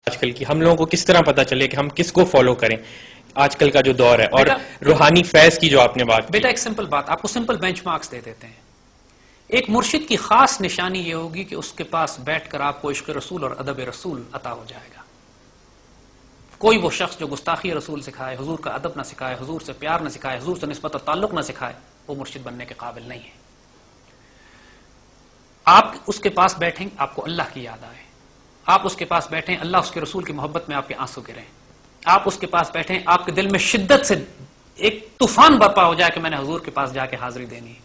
آج کل کی ہم لوگوں کو کس طرح پتہ چلے کہ ہم کس کو فالو کریں آج کل کا جو دور ہے؟ اور روحانی فیض کی جو آپ نے بات کی، بیٹا ایک سمپل بات، آپ کو سمپل بینچ مارکس دے دیتے ہیں. ایک مرشد کی خاص نشانی یہ ہوگی کہ اس کے پاس بیٹھ کر آپ کو عشق رسول اور ادب رسول عطا ہو جائے گا. کوئی وہ شخص جو گستاخی رسول سکھائے، حضور کا ادب نہ سکھائے، حضور سے پیار نہ سکھائے، حضور سے نسبت اور تعلق نہ سکھائے، وہ مرشد بننے کے قابل نہیں ہے. آپ اس کے پاس بیٹھیں آپ کو اللہ کی یاد آئے، آپ اس کے پاس بیٹھیں اللہ اس کے رسول کی محبت میں آپ کے آنسو گریں، آپ اس کے پاس بیٹھیں آپ کے دل میں شدت سے ایک طوفان برپا ہو جائے کہ میں نے حضور کے پاس جا کے حاضری دینی ہے.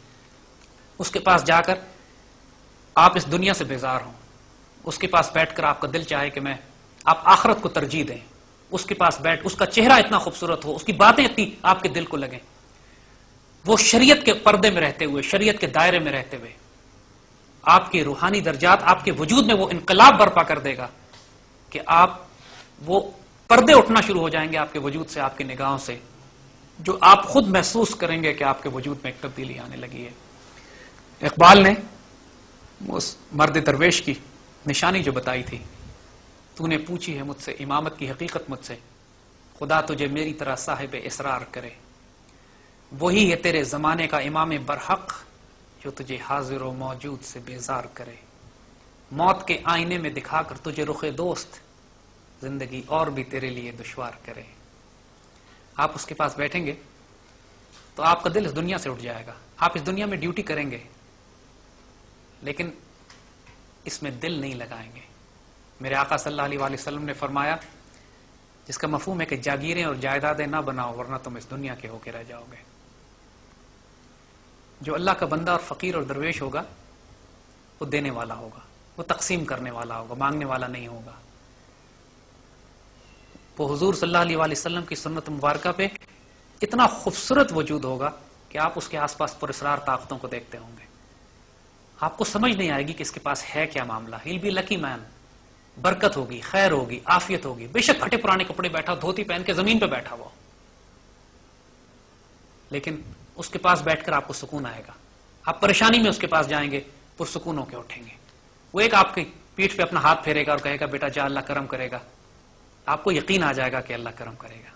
اس کے پاس جا کر آپ اس دنیا سے بیزار ہوں، اس کے پاس بیٹھ کر آپ کا دل چاہے کہ آپ آخرت کو ترجیح دیں. اس کے پاس بیٹھ اس کا چہرہ اتنا خوبصورت ہو، اس کی باتیں اتنی آپ کے دل کو لگیں، وہ شریعت کے پردے میں رہتے ہوئے، شریعت کے دائرے میں رہتے ہوئے آپ کے روحانی درجات، آپ کے وجود میں وہ انقلاب برپا کر دے گا کہ وہ پردے اٹھنا شروع ہو جائیں گے آپ کے وجود سے، آپ کی نگاہوں سے، جو آپ خود محسوس کریں گے کہ آپ کے وجود میں ایک تبدیلی آنے لگی ہے. اقبال نے اس مرد درویش کی نشانی جو بتائی تھی، تو نے پوچھی ہے مجھ سے امامت کی حقیقت مجھ سے، خدا تجھے میری طرح صاحب اسرار کرے، وہی ہے تیرے زمانے کا امام برحق جو تجھے حاضر و موجود سے بیزار کرے، موت کے آئینے میں دکھا کر تجھے رخ دوست، زندگی اور بھی تیرے لیے دشوار کرے. آپ اس کے پاس بیٹھیں گے تو آپ کا دل اس دنیا سے اٹھ جائے گا. آپ اس دنیا میں ڈیوٹی کریں گے لیکن اس میں دل نہیں لگائیں گے. میرے آقا صلی اللہ علیہ وآلہ وسلم نے فرمایا، جس کا مفہوم ہے کہ جاگیریں اور جائیدادیں نہ بناؤ ورنہ تم اس دنیا کے ہو کے رہ جاؤ گے. جو اللہ کا بندہ اور فقیر اور درویش ہوگا وہ دینے والا ہوگا، وہ تقسیم کرنے والا ہوگا، مانگنے والا نہیں ہوگا. وہ حضور صلی اللہ علیہ وآلہ وسلم کی سنت مبارکہ پہ اتنا خوبصورت وجود ہوگا کہ آپ اس کے آس پاس پراسرار طاقتوں کو دیکھتے ہوں گے. آپ کو سمجھ نہیں آئے گی کہ اس کے پاس ہے کیا معاملہ. He'll be lucky man. برکت ہوگی، خیر ہوگی، عافیت ہوگی. بے شک پھٹے پرانے کپڑے بیٹھا، دھوتی پہن کے زمین پہ بیٹھا ہوا، لیکن اس کے پاس بیٹھ کر آپ کو سکون آئے گا. آپ پریشانی میں اس کے پاس جائیں گے پرسکون ہو کے اٹھیں گے. وہ ایک آپ کی پیٹھ پہ اپنا ہاتھ پھیرے گا اور کہے گا بیٹا جا اللہ کرم کرے گا. آپ کو یقین آ جائے گا کہ اللہ کرم کرے گا.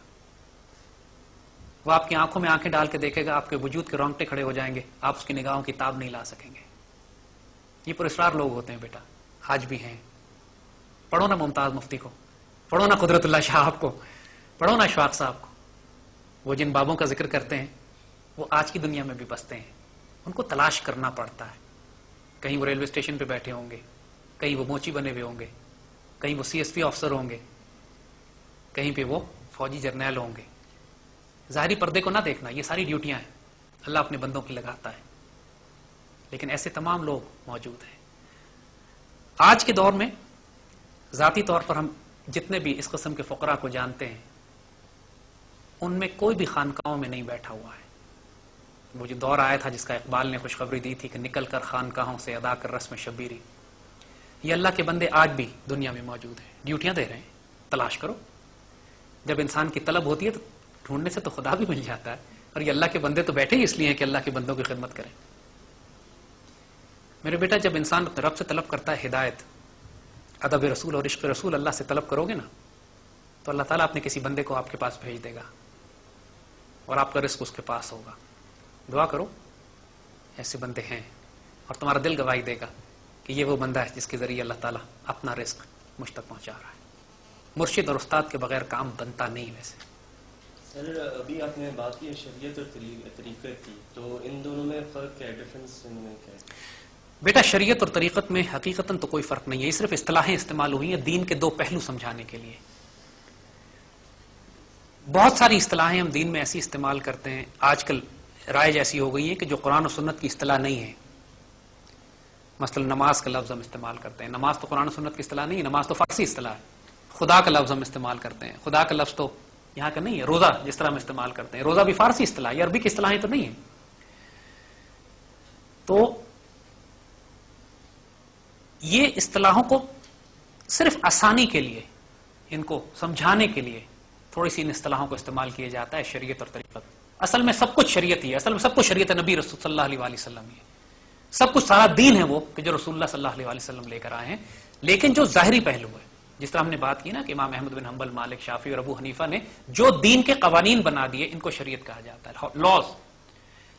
وہ آپ کی آنکھوں میں آنکھیں ڈال کے دیکھے گا، آپ کے وجود کے رونگٹے کھڑے ہو جائیں گے، آپ اس کی نگاہوں کی تاب نہیں لا سکیں گے. یہ پراسرار لوگ ہوتے ہیں بیٹا، آج بھی ہیں. پڑھو نا ممتاز مفتی کو، پڑھو نا قدرت اللہ شاہب کو، پڑھو نا اشفاق صاحب کو. وہ جن بابوں کا ذکر کرتے ہیں وہ آج کی دنیا میں بھی بستے ہیں. ان کو تلاش کرنا پڑتا ہے. کہیں وہ ریلوے اسٹیشن پہ بیٹھے ہوں گے، کہیں وہ موچی بنے ہوئے ہوں گے، کہیں وہ CSP آفسر ہوں گے، کہیں پہ وہ فوجی جرنیل ہوں گے. ظاہری پردے کو نہ دیکھنا، یہ ساری ڈیوٹیاں ہیں اللہ اپنے بندوں کی لگاتا ہے، لیکن ایسے تمام لوگ موجود ہیں. آج کے دور میں ذاتی طور پر ہم جتنے بھی اس قسم کے فقراء کو جانتے ہیں ان میں کوئی بھی خانقاہوں میں نہیں بیٹھا ہوا ہے. وہ جو دور آیا تھا جس کا اقبال نے خوشخبری دی تھی کہ نکل کر خانقاہوں سے ادا کر رسم شبیری، یہ اللہ کے بندے آج بھی دنیا میں موجود ہیں، ڈیوٹیاں دے رہے ہیں. تلاش کرو. جب انسان کی طلب ہوتی ہے تو ڈھونڈنے سے تو خدا بھی مل جاتا ہے. اور یہ اللہ کے بندے تو بیٹھے ہی اس لیے ہیں کہ اللہ کے بندوں کی خدمت کریں. میرے بیٹا جب انسان رب سے طلب کرتا ہے ہدایت، ادب رسول اور عشق رسول اللہ سے طلب کرو گے نا تو اللہ تعالیٰ اپنے کسی بندے کو آپ کے پاس بھیج دے گا اور آپ کا رزق اس کے پاس ہوگا. دعا کرو ایسے بندے ہیں اور تمہارا دل گواہی دے گا کہ یہ وہ بندہ ہے جس کے ذریعے اللہ تعالیٰ اپنا رزق مجھ تک پہنچا رہا ہے. مرشد اور استاد کے بغیر کام بنتا نہیں. ویسے سر ابھی آپ نے بات کی شریعت اور طریقت کی، تو ان دونوں میں فرق کیا ہے، ڈفرینس ان میں کیا ہے؟ بیٹا شریعت اور طریقت میں حقیقتاً تو کوئی فرق نہیں ہے، یہ صرف اصطلاحیں استعمال ہوئی ہیں دین کے دو پہلو سمجھانے کے لیے. بہت ساری اصطلاحیں ہم دین میں ایسی استعمال کرتے ہیں، آج کل رائج ایسی ہو گئی ہے کہ جو قرآن و سنت کی اصطلاح نہیں ہے. مثلا نماز کا لفظ ہم استعمال کرتے ہیں، نماز تو قرآن و سنت کی اصطلاح نہیں ہے، نماز تو فارسی اصطلاح ہے. خدا کا لفظ ہم استعمال کرتے ہیں، خدا کا لفظ تو یہاں کا نہیں ہے. روزہ جس طرح ہم استعمال کرتے ہیں، روزہ بھی فارسی اصطلاح ہے، عربی کی اصطلاحیں تو نہیں ہیں. تو یہ اصطلاحوں کو صرف آسانی کے لیے، ان کو سمجھانے کے لیے تھوڑی سی ان اصطلاحوں کو استعمال کیا جاتا ہے. شریعت اور طریقت اصل میں سب کچھ شریعت ہی ہے، اصل میں سب کچھ شریعت نبی رسول صلی اللہ علیہ وآلہ وسلم ہی ہے. سب کچھ سارا دین ہے وہ کہ جو رسول اللہ صلی اللہ علیہ وآلہ وسلم لے کر آئے ہیں. لیکن جو ظاہری پہلو ہے جس طرح ہم نے بات کی نا کہ امام احمد بن حنبل، مالک، شافعی اور ابو حنیفہ نے جو دین کے قوانین بنا دیے ان کو شریعت کہا جاتا ہے، لاز.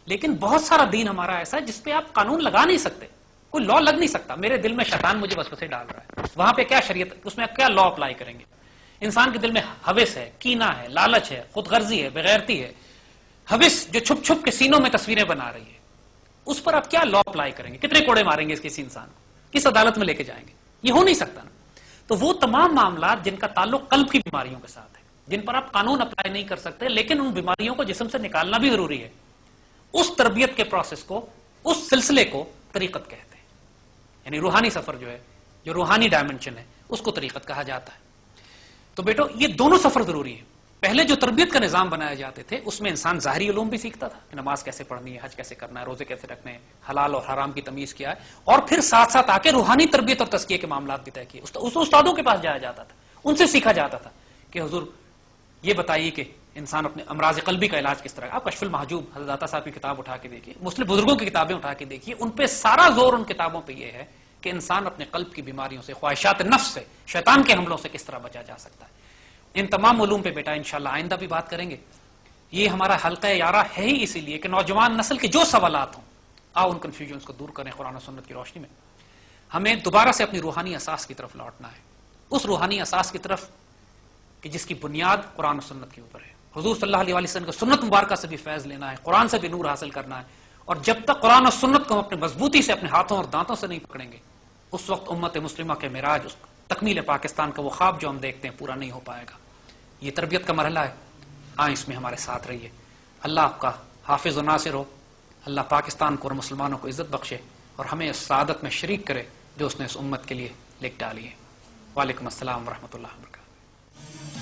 لیکن بہت سارا دین ہمارا ایسا ہے جس پہ آپ قانون لگا نہیں سکتے، کوئی لا لگ نہیں سکتا. میرے دل میں شیطان مجھے وسوسے ڈال رہا ہے، وہاں پہ کیا شریعت، اس میں کیا لا اپلائی کریں گے؟ انسان کے دل میں ہوس ہے، کینہ ہے، لالچ ہے، خود غرضی ہے، بغیرتی ہے، ہوس جو چھپ چھپ کے سینوں میں تصویریں بنا رہی ہے، اس پر آپ کیا لا اپلائی کریں گے؟ کتنے کوڑے ماریں گے اس کسی انسان کو؟ کس عدالت میں لے کے جائیں گے؟ یہ ہو نہیں سکتا نا. تو وہ تمام معاملات جن کا تعلق قلب کی بیماریوں کے ساتھ ہے، جن پر آپ قانون اپلائی نہیں کر سکتے، لیکن ان بیماریوں کو جسم سے نکالنا بھی ضروری ہے، اس تربیت کے پروسیس کو، اس سلسلے کو طریقت کہتے ہیں. یعنی روحانی سفر جو ہے، جو روحانی ڈائمنشن ہے، اس کو طریقت کہا جاتا ہے. تو بیٹو یہ دونوں سفر ضروری ہے. پہلے جو تربیت کا نظام بنائے جاتے تھے اس میں انسان ظاہری علوم بھی سیکھتا تھا کہ نماز کیسے پڑھنی ہے، حج کیسے کرنا ہے، روزے کیسے رکھنے ہیں، حلال اور حرام کی تمیز کیا ہے، اور پھر ساتھ ساتھ آ کے روحانی تربیت اور تزکیے کے معاملات بھی طے کیے. اس استادوں کے پاس جایا جاتا تھا، ان سے سیکھا جاتا تھا کہ حضور یہ بتائیے کہ انسان اپنے امراض قلبی کا علاج کس طرح. آپ کشف المحجوب حضرت عطا صاحب کی کتاب اٹھا کے دیکھیے، مسلم بزرگوں کی کتابیں اٹھا کے دیکھیے، ان پہ سارا زور ان کتابوں پہ یہ ہے کہ انسان اپنے قلب کی بیماریوں سے، خواہشات نفس سے، شیطان کے حملوں سے کس طرح بچا جا سکتا ہے. ان تمام علوم پہ بیٹا انشاءاللہ آئندہ بھی بات کریں گے. یہ ہمارا حلقہ یارہ ہے ہی اسی لیے کہ نوجوان نسل کے جو سوالات ہوں، آؤ ان کنفیوژنس کو دور کریں قرآن و سنت کی روشنی میں. ہمیں دوبارہ سے اپنی روحانی اساس کی طرف لوٹنا ہے، اس روحانی اساس کی طرف کہ جس کی بنیاد قرآن و سنت کے اوپر ہے. حضور صلی اللہ علیہ وسلم کی سنت مبارکہ سے بھی فیض لینا ہے، قرآن سے بھی نور حاصل کرنا ہے. اور جب تک قرآن و سنت کو ہم اپنے مضبوطی سے اپنے ہاتھوں اور دانتوں سے نہیں پکڑیں گے، اس وقت امت مسلمہ کے معراج، اس تکمیل پاکستان کا وہ خواب جو ہم دیکھتے ہیں پورا نہیں ہو پائے گا. یہ تربیت کا مرحلہ ہے، آئیں اس میں ہمارے ساتھ رہیے. اللہ آپ کا حافظ و ناصر ہو. اللہ پاکستان کو اور مسلمانوں کو عزت بخشے اور ہمیں اس سعادت میں شریک کرے جو اس نے اس امت کے لیے لکھ ڈالی ہے. وعلیکم السلام ورحمۃ اللہ وبرکاتہ.